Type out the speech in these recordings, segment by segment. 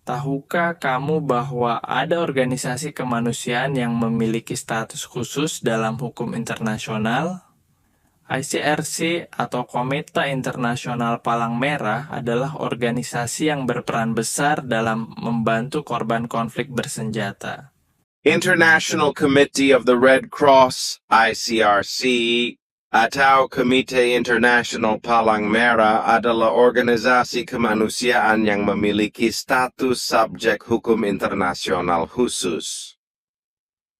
Tahukah kamu bahwa ada organisasi kemanusiaan yang memiliki status khusus dalam hukum internasional? ICRC atau Komite Internasional Palang Merah adalah organisasi yang berperan besar dalam membantu korban konflik bersenjata. International Committee of the Red Cross, ICRC, atau Komite Internasional Palang Merah adalah organisasi kemanusiaan yang memiliki status subjek hukum internasional khusus.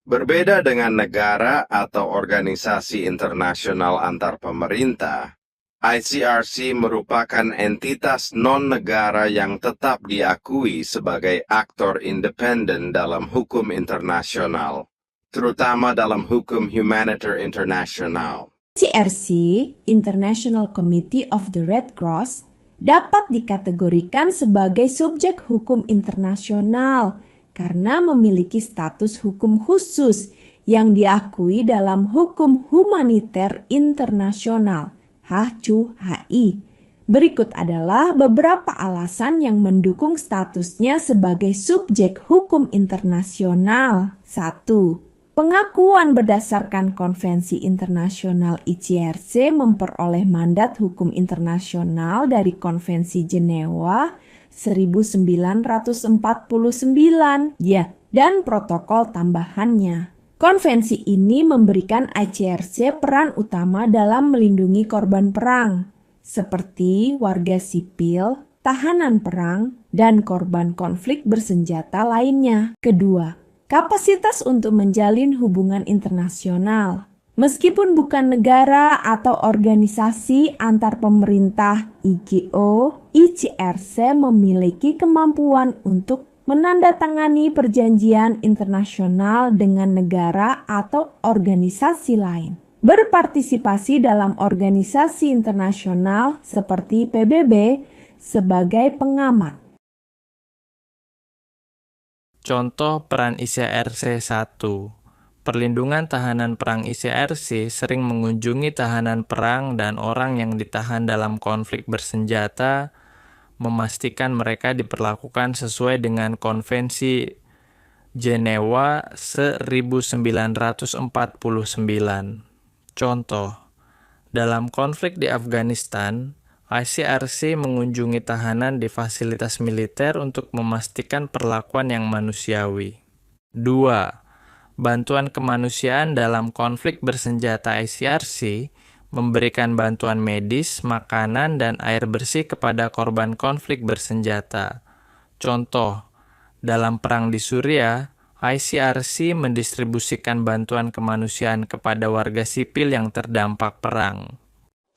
Berbeda dengan negara atau organisasi internasional antar pemerintah, ICRC merupakan entitas non-negara yang tetap diakui sebagai aktor independen dalam hukum internasional, terutama dalam hukum humaniter internasional. ICRC, International Committee of the Red Cross, dapat dikategorikan sebagai subjek hukum internasional karena memiliki status hukum khusus yang diakui dalam hukum humaniter internasional, HCUHI. Berikut adalah beberapa alasan yang mendukung statusnya sebagai subjek hukum internasional. 1. Pengakuan berdasarkan Konvensi Internasional ICRC memperoleh mandat hukum internasional dari Konvensi Jenewa 1949 dan protokol tambahannya. Konvensi ini memberikan ICRC peran utama dalam melindungi korban perang, seperti warga sipil, tahanan perang, dan korban konflik bersenjata lainnya. Kedua, kapasitas untuk menjalin hubungan internasional. Meskipun bukan negara atau organisasi antar pemerintah IGO, ICRC memiliki kemampuan untuk menandatangani perjanjian internasional dengan negara atau organisasi lain. Berpartisipasi dalam organisasi internasional seperti PBB sebagai pengamat. Contoh peran ICRC 1. Perlindungan tahanan perang ICRC sering mengunjungi tahanan perang dan orang yang ditahan dalam konflik bersenjata, memastikan mereka diperlakukan sesuai dengan Konvensi Jenewa 1949. Contoh, dalam konflik di Afghanistan, ICRC mengunjungi tahanan di fasilitas militer untuk memastikan perlakuan yang manusiawi. 2. Bantuan kemanusiaan dalam konflik bersenjata ICRC memberikan bantuan medis, makanan, dan air bersih kepada korban konflik bersenjata. Contoh, dalam perang di Suriah, ICRC mendistribusikan bantuan kemanusiaan kepada warga sipil yang terdampak perang.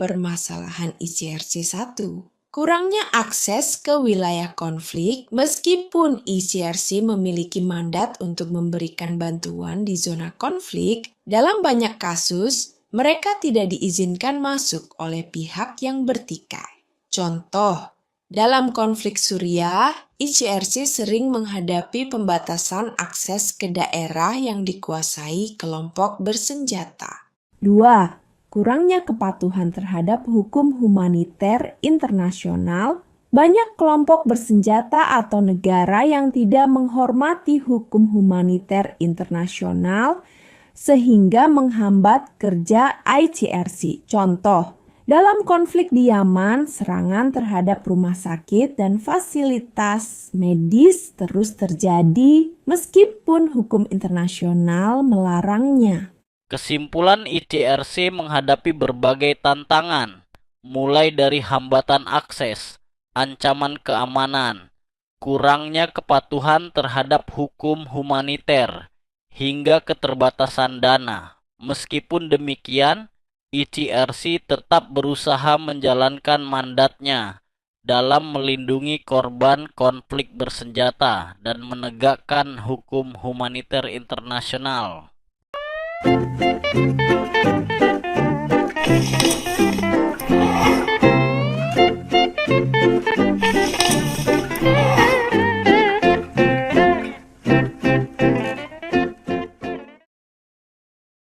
Permasalahan ICRC 1. Kurangnya akses ke wilayah konflik meskipun ICRC memiliki mandat untuk memberikan bantuan di zona konflik, dalam banyak kasus mereka tidak diizinkan masuk oleh pihak yang bertikai. Contoh, dalam konflik Suriah, ICRC sering menghadapi pembatasan akses ke daerah yang dikuasai kelompok bersenjata. 2. Kurangnya kepatuhan terhadap hukum humaniter internasional. Banyak kelompok bersenjata atau negara yang tidak menghormati hukum humaniter internasional sehingga menghambat kerja ICRC. Contoh, dalam konflik di Yaman, serangan terhadap rumah sakit dan fasilitas medis terus terjadi meskipun hukum internasional melarangnya. Kesimpulan, ICRC menghadapi berbagai tantangan, mulai dari hambatan akses, ancaman keamanan, kurangnya kepatuhan terhadap hukum humaniter, hingga keterbatasan dana. Meskipun demikian, ICRC tetap berusaha menjalankan mandatnya dalam melindungi korban konflik bersenjata dan menegakkan hukum humaniter internasional.